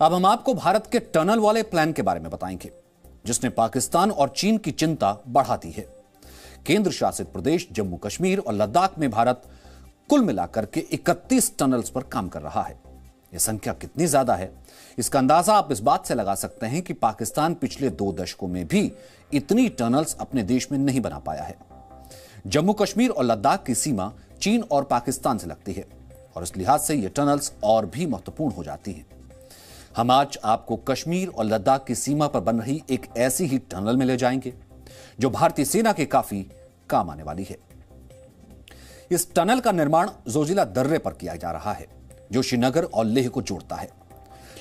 अब हम आपको भारत के टनल वाले प्लान के बारे में बताएंगे, जिसने पाकिस्तान और चीन की चिंता बढ़ा दी है। केंद्र शासित प्रदेश जम्मू कश्मीर और लद्दाख में भारत कुल मिलाकर के 31 टनल्स पर काम कर रहा है। यह संख्या कितनी ज्यादा है, इसका अंदाजा आप इस बात से लगा सकते हैं कि पाकिस्तान पिछले 2 दशकों में भी इतनी टनल्स अपने देश में नहीं बना पाया है। जम्मू कश्मीर और लद्दाख की सीमा चीन और पाकिस्तान से लगती है और इस लिहाज से ये टनल्स और भी महत्वपूर्ण हो जाती हैं। हम आज आपको कश्मीर और लद्दाख की सीमा पर बन रही एक ऐसी ही टनल में ले जाएंगे जो भारतीय सेना के काफी काम आने वाली है। इस टनल का निर्माण जोजिला दर्रे पर किया जा रहा है, जो श्रीनगर और लेह को जोड़ता है।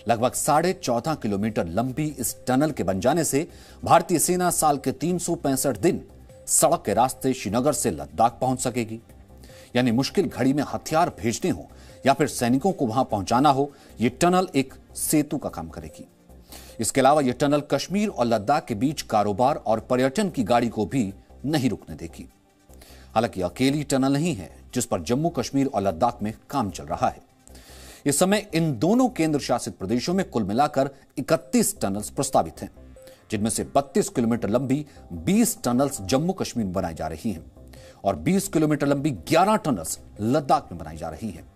लगभग 14.5 किलोमीटर लंबी इस टनल के बन जाने से भारतीय सेना साल के 365 दिन सड़क के रास्ते श्रीनगर से लद्दाख पहुंच सकेगी। यानी मुश्किल घड़ी में हथियार भेजने हो या फिर सैनिकों को वहां पहुंचाना हो, यह टनल एक सेतु का काम करेगी। इसके अलावा यह टनल कश्मीर और लद्दाख के बीच कारोबार और पर्यटन की गाड़ी को भी नहीं रुकने देगी। हालांकि अकेली टनल नहीं है जिस पर जम्मू कश्मीर और लद्दाख में काम चल रहा है। इस समय इन दोनों केंद्र शासित प्रदेशों में कुल मिलाकर 31 टनल्स प्रस्तावित हैं, जिनमें से 32 किलोमीटर लंबी 20 टनल्स जम्मू कश्मीर में बनाई जा रही हैं और 20 किलोमीटर लंबी 11 टनल्स लद्दाख में बनाई जा रही हैं।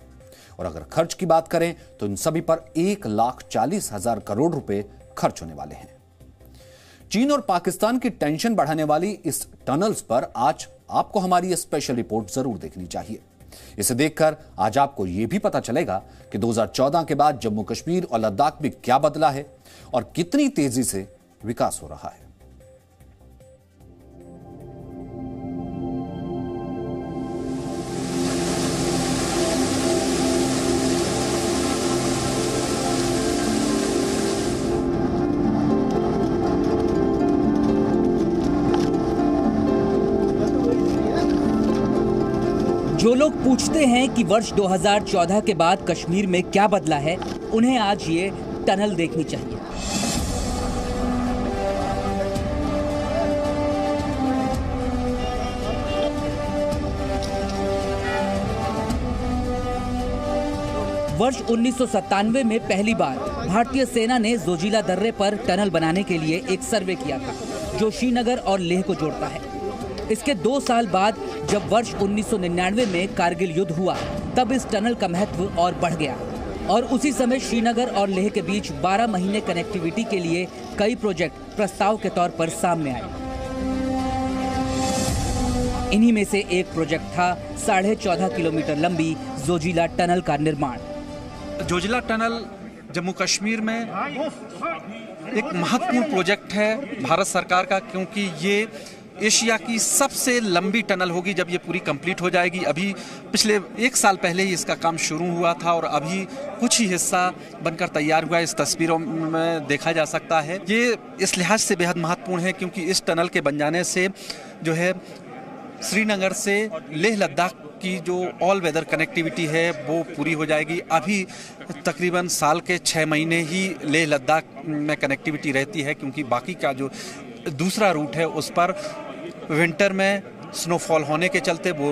और अगर खर्च की बात करें तो इन सभी पर 1,40,000 करोड़ रुपए खर्च होने वाले हैं। चीन और पाकिस्तान की टेंशन बढ़ाने वाली इस टनल्स पर आज आपको हमारी यह स्पेशल रिपोर्ट जरूर देखनी चाहिए। इसे देखकर आज आपको यह भी पता चलेगा कि 2014 के बाद जम्मू कश्मीर और लद्दाख में क्या बदला है और कितनी तेजी से विकास हो रहा है। जो लोग पूछते हैं कि वर्ष 2014 के बाद कश्मीर में क्या बदला है, उन्हें आज ये टनल देखनी चाहिए। वर्ष 1997 में पहली बार भारतीय सेना ने जोजिला दर्रे पर टनल बनाने के लिए एक सर्वे किया था, जो श्रीनगर और लेह को जोड़ता है। इसके 2 साल बाद जब वर्ष 1999 में कारगिल युद्ध हुआ, तब इस टनल का महत्व और बढ़ गया और उसी समय श्रीनगर और लेह के बीच 12 महीने कनेक्टिविटी के लिए कई प्रोजेक्ट प्रस्ताव के तौर पर सामने आए। इन्हीं में से एक प्रोजेक्ट था 14.5 किलोमीटर लंबी जोजिला टनल का निर्माण। जोजिला टनल जम्मू कश्मीर में एक महत्वपूर्ण प्रोजेक्ट है भारत सरकार का, क्योंकि ये एशिया की सबसे लंबी टनल होगी जब ये पूरी कंप्लीट हो जाएगी। अभी पिछले 1 साल पहले ही इसका काम शुरू हुआ था और अभी कुछ ही हिस्सा बनकर तैयार हुआ है। इस तस्वीरों में देखा जा सकता है। ये इस लिहाज से बेहद महत्वपूर्ण है क्योंकि इस टनल के बन जाने से जो है श्रीनगर से लेह लद्दाख की जो ऑल वेदर कनेक्टिविटी है वो पूरी हो जाएगी। अभी तकरीबन साल के 6 महीने ही लेह लद्दाख में कनेक्टिविटी रहती है, क्योंकि बाकी का जो दूसरा रूट है उस पर विंटर में स्नोफॉल होने के चलते वो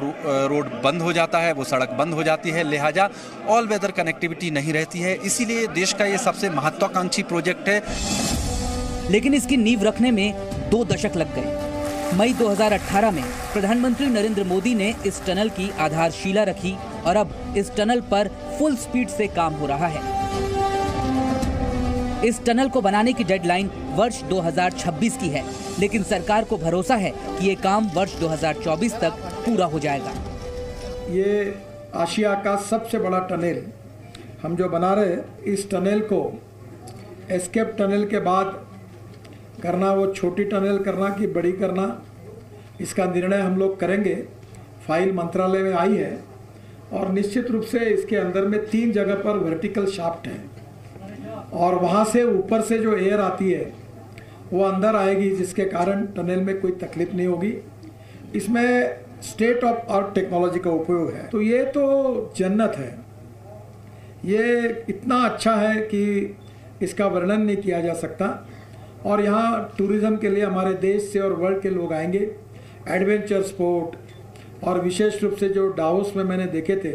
रोड बंद हो जाता है, वो सड़क बंद हो जाती है, लिहाजा ऑल वेदर कनेक्टिविटी नहीं रहती है। इसीलिए देश का ये सबसे महत्वाकांक्षी प्रोजेक्ट है। लेकिन इसकी नींव रखने में 2 दशक लग गए। मई 2018 में प्रधानमंत्री नरेंद्र मोदी ने इस टनल की आधारशिला रखी और अब इस टनल पर फुल स्पीड से काम हो रहा है। इस टनल को बनाने की डेडलाइन वर्ष 2026 की है, लेकिन सरकार को भरोसा है कि ये काम वर्ष 2024 तक पूरा हो जाएगा। ये आशिया का सबसे बड़ा टनल हम जो बना रहे हैं, इस टनल को एस्केप टनल के बाद करना, वो छोटी टनल करना कि बड़ी करना, इसका निर्णय हम लोग करेंगे। फाइल मंत्रालय में आई है और निश्चित रूप से इसके अंदर में 3 जगह पर वर्टिकल शाफ्ट है और वहाँ से ऊपर से जो एयर आती है वो अंदर आएगी, जिसके कारण टनल में कोई तकलीफ नहीं होगी। इसमें स्टेट ऑफ आर्ट टेक्नोलॉजी का उपयोग है, तो ये तो जन्नत है। ये इतना अच्छा है कि इसका वर्णन नहीं किया जा सकता। और यहाँ टूरिज़्म के लिए हमारे देश से और वर्ल्ड के लोग आएंगे। एडवेंचर स्पोर्ट और विशेष रूप से जो डावोस में मैंने देखे थे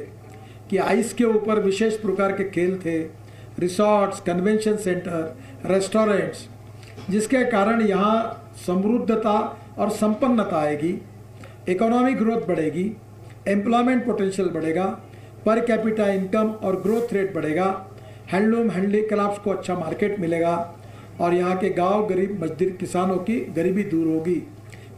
कि आइस के ऊपर विशेष प्रकार के खेल थे, रिसोर्ट्स, कन्वेंशन सेंटर, रेस्टोरेंट्स, जिसके कारण यहाँ समृद्धता और संपन्नता आएगी, इकोनॉमिक ग्रोथ बढ़ेगी, एम्प्लॉयमेंट पोटेंशियल बढ़ेगा, पर कैपिटा इनकम और ग्रोथ रेट बढ़ेगा, हैंडलूम हैंडीक्राफ्ट्स को अच्छा मार्केट मिलेगा और यहाँ के गांव गरीब मजदूर किसानों की गरीबी दूर होगी।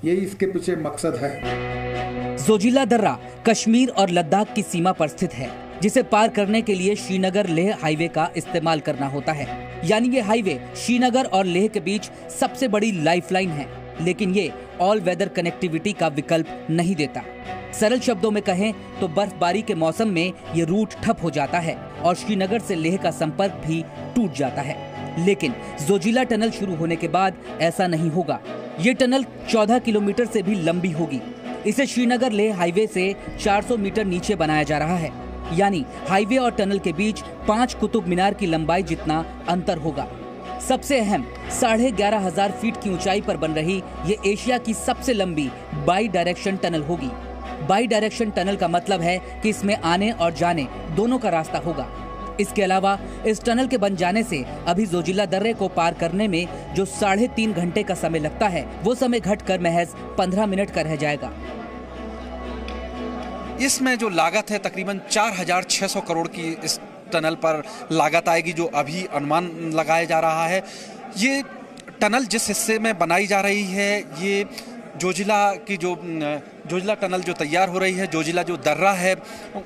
यही इसके पीछे मकसद है। जोजिला दर्रा कश्मीर और लद्दाख की सीमा पर स्थित है, जिसे पार करने के लिए श्रीनगर लेह हाईवे का इस्तेमाल करना होता है। यानी ये हाईवे श्रीनगर और लेह के बीच सबसे बड़ी लाइफलाइन है, लेकिन ये ऑल वेदर कनेक्टिविटी का विकल्प नहीं देता। सरल शब्दों में कहें तो बर्फबारी के मौसम में ये रूट ठप हो जाता है और श्रीनगर से लेह का संपर्क भी टूट जाता है। लेकिन जोजिला टनल शुरू होने के बाद ऐसा नहीं होगा। ये टनल 14 किलोमीटर से भी लंबी होगी। इसे श्रीनगर लेह हाईवे से 400 मीटर नीचे बनाया जा रहा है, यानी हाईवे और टनल के बीच 5 कुतुब मीनार की लंबाई जितना अंतर होगा। सबसे अहम 11,500 फीट की ऊंचाई पर बन रही ये एशिया की सबसे लंबी बाई डायरेक्शन टनल होगी। बाई डायरेक्शन टनल का मतलब है कि इसमें आने और जाने दोनों का रास्ता होगा। इसके अलावा इस टनल के बन जाने से अभी जोजिला दर्रे को पार करने में जो 3.5 घंटे का समय लगता है, वो समय घटकर महज 15 मिनट का रह जाएगा। इसमें जो लागत है तकरीबन 4,600 करोड़ की इस टनल पर लागत आएगी, जो अभी अनुमान लगाया जा रहा है। ये टनल जिस हिस्से में बनाई जा रही है, ये जोजिला टनल जो तैयार हो रही है, जोजिला जो दर्रा है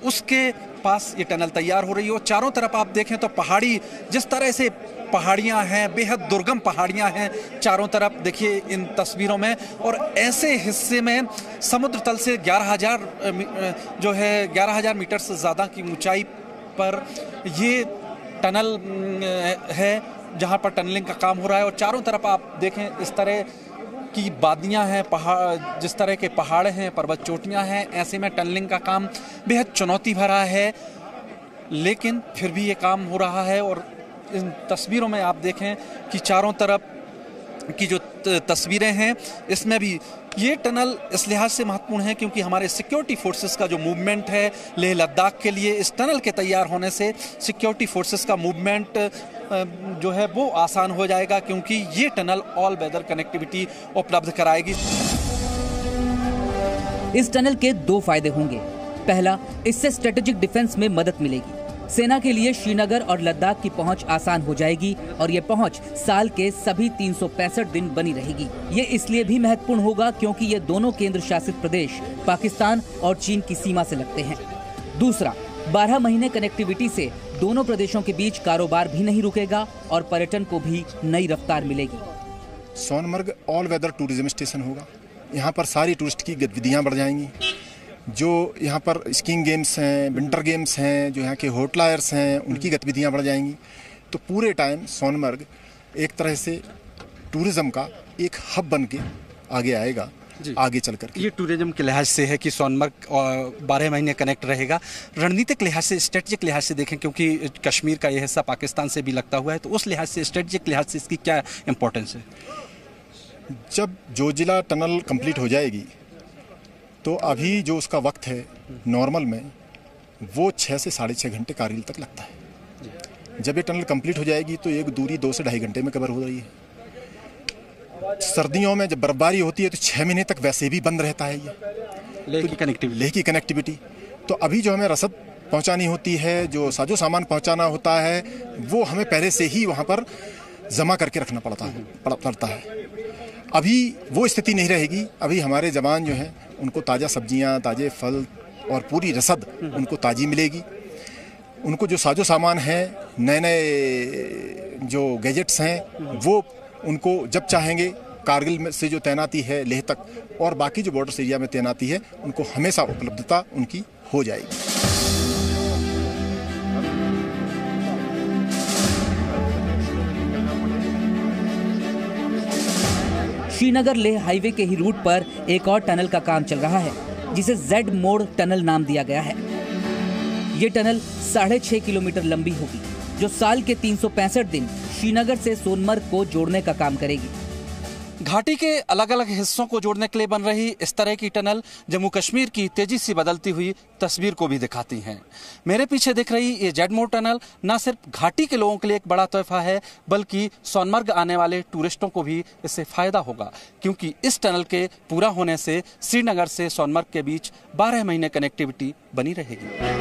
उसके पास ये टनल तैयार हो रही है। और चारों तरफ आप देखें तो पहाड़ी, जिस तरह से पहाड़ियां हैं, बेहद दुर्गम पहाड़ियां हैं चारों तरफ, देखिए इन तस्वीरों में। और ऐसे हिस्से में समुद्र तल से 11,000 मीटर से ज़्यादा की ऊंचाई पर ये टनल है, जहां पर टनलिंग का काम हो रहा है। और चारों तरफ आप देखें इस तरह की वादियां हैं, पहाड़, जिस तरह के पहाड़ हैं, पर्वत चोटियां हैं, ऐसे में टनलिंग का काम बेहद चुनौती भरा है, लेकिन फिर भी ये काम हो रहा है। और इन तस्वीरों में आप देखें कि चारों तरफ की जो तस्वीरें हैं, इसमें भी ये टनल इस लिहाज से महत्वपूर्ण है क्योंकि हमारे सिक्योरिटी फोर्सेस का जो मूवमेंट है लेह लद्दाख के लिए, इस टनल के तैयार होने से सिक्योरिटी फोर्सेस का मूवमेंट जो है वो आसान हो जाएगा, क्योंकि ये टनल ऑल वेदर कनेक्टिविटी उपलब्ध कराएगी। इस टनल के 2 फायदे होंगे। पहला, इससे स्ट्रेटेजिक डिफेंस में मदद मिलेगी। सेना के लिए श्रीनगर और लद्दाख की पहुंच आसान हो जाएगी और ये पहुंच साल के सभी 365 दिन बनी रहेगी। ये इसलिए भी महत्वपूर्ण होगा क्योंकि ये दोनों केंद्र शासित प्रदेश पाकिस्तान और चीन की सीमा से लगते हैं। दूसरा, 12 महीने कनेक्टिविटी से दोनों प्रदेशों के बीच कारोबार भी नहीं रुकेगा और पर्यटन को भी नई रफ्तार मिलेगी। Sonamarg all weather tourism station होगा। यहाँ पर सारी टूरिस्ट की गतिविधियाँ बढ़ जाएंगी। जो यहाँ पर स्कीइंग गेम्स हैं, विंटर गेम्स हैं, जो यहाँ के होटलायर्स हैं, उनकी गतिविधियाँ बढ़ जाएंगी। तो पूरे टाइम सोनमर्ग एक तरह से टूरिज्म का एक हब बन के आगे आएगा आगे चलकर। ये टूरिज्म के लिहाज से है कि सोनमर्ग 12 महीने कनेक्ट रहेगा। रणनीतिक लिहाज से, स्ट्रेटजिक लिहाज से देखें, क्योंकि कश्मीर का ये हिस्सा पाकिस्तान से भी लगता हुआ है, तो उस लिहाज से, स्ट्रेटजिक लिहाज से इसकी क्या इम्पोर्टेंस है? जब जोजिला टनल कंप्लीट हो जाएगी तो अभी जो उसका वक्त है नॉर्मल में, वो 6 से 6.5 घंटे कारगिल तक लगता है। जब ये टनल कंप्लीट हो जाएगी तो एक दूरी 2 से 2.5 घंटे में कवर हो रही है। सर्दियों में जब बर्फबारी होती है तो 6 महीने तक वैसे भी बंद रहता है ये लेह की कनेक्टिविटी। तो अभी जो हमें रसद पहुंचानी होती है, जो साजो सामान पहुंचाना होता है, वो हमें पहले से ही वहां पर जमा करके रखना पड़ता है। अभी वो स्थिति नहीं रहेगी। अभी हमारे जवान जो हैं उनको ताज़ा सब्जियां, ताज़े फल और पूरी रसद उनको ताज़ी मिलेगी। उनको जो साजो सामान है, नए नए जो गैजेट्स हैं, वो उनको जब चाहेंगे कारगिल में से जो तैनाती है लेह तक और बाकी जो बॉर्डर एरिया में तैनाती है, उनको हमेशा उपलब्धता उनकी हो जाएगी। श्रीनगर लेह हाईवे के ही रूट पर एक और टनल का काम चल रहा है, जिसे जेड मोड़ टनल नाम दिया गया है। ये टनल 6.5 किलोमीटर लंबी होगी, जो साल के 365 दिन श्रीनगर से सोनमर्ग को जोड़ने का काम करेगी। घाटी के अलग अलग हिस्सों को जोड़ने के लिए बन रही इस तरह की टनल जम्मू कश्मीर की तेजी से बदलती हुई तस्वीर को भी दिखाती हैं। मेरे पीछे दिख रही ये जेडमोर टनल न सिर्फ घाटी के लोगों के लिए एक बड़ा तोहफा है, बल्कि सोनमर्ग आने वाले टूरिस्टों को भी इससे फायदा होगा, क्योंकि इस टनल के पूरा होने से श्रीनगर से सोनमर्ग के बीच 12 महीने कनेक्टिविटी बनी रहेगी।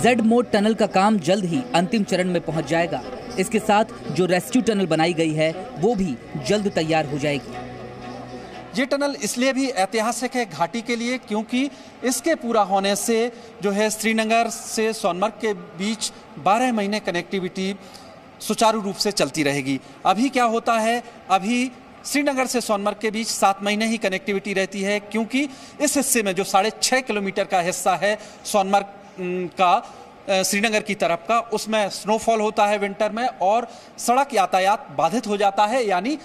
जेड मोड टनल का काम जल्द ही अंतिम चरण में पहुंच जाएगा। इसके साथ जो रेस्क्यू टनल बनाई गई है वो भी जल्द तैयार हो जाएगी। ये टनल इसलिए भी ऐतिहासिक है घाटी के लिए, क्योंकि इसके पूरा होने से जो है श्रीनगर से सोनमर्ग के बीच 12 महीने कनेक्टिविटी सुचारू रूप से चलती रहेगी। अभी क्या होता है, अभी श्रीनगर से सोनमर्ग के बीच 7 महीने ही कनेक्टिविटी रहती है, क्योंकि इस हिस्से में जो 6.5 किलोमीटर का हिस्सा है सोनमर्ग का श्रीनगर की तरफ का, उसमें स्नोफॉल होता है विंटर में और सड़क यातायात बाधित हो जाता है, यानी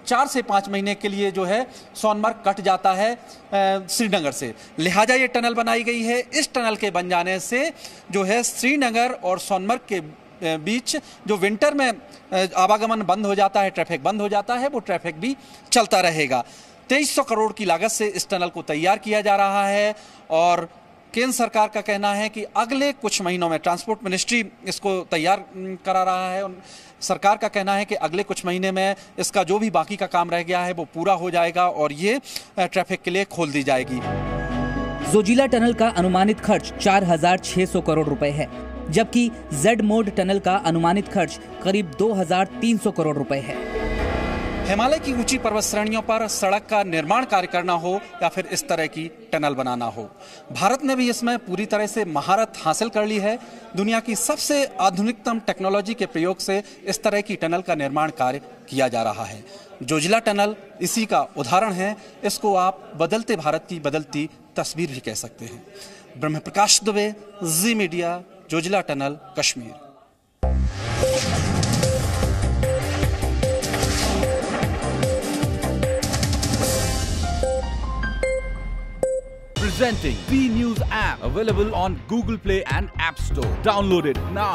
4 से 5 महीने के लिए जो है सोनमर्ग कट जाता है श्रीनगर से। लिहाजा ये टनल बनाई गई है। इस टनल के बन जाने से जो है श्रीनगर और सोनमर्ग के बीच जो विंटर में आवागमन बंद हो जाता है, ट्रैफिक बंद हो जाता है, वो ट्रैफिक भी चलता रहेगा। 2300 करोड़ की लागत से इस टनल को तैयार किया जा रहा है और केंद्र सरकार का कहना है कि अगले कुछ महीनों में, ट्रांसपोर्ट मिनिस्ट्री इसको तैयार करा रहा है, सरकार का कहना है कि अगले कुछ महीने में इसका जो भी बाकी का काम रह गया है वो पूरा हो जाएगा और ये ट्रैफिक के लिए खोल दी जाएगी। जोजिला टनल का अनुमानित खर्च 4600 करोड़ रुपए है, जबकि जेड मोड टनल का अनुमानित खर्च करीब 2300 करोड़ रुपए है। हिमालय की ऊंची पर्वत श्रेणियों पर सड़क का निर्माण कार्य करना हो या फिर इस तरह की टनल बनाना हो, भारत ने भी इसमें पूरी तरह से महारत हासिल कर ली है। दुनिया की सबसे आधुनिकतम टेक्नोलॉजी के प्रयोग से इस तरह की टनल का निर्माण कार्य किया जा रहा है। जोजिला टनल इसी का उदाहरण है। इसको आप बदलते भारत की बदलती तस्वीर भी कह सकते हैं। Brahma Prakash Dubey, Zee media, Zojila tunnel, Kashmir. Presenting B News app, available on Google Play and App Store. Download it now.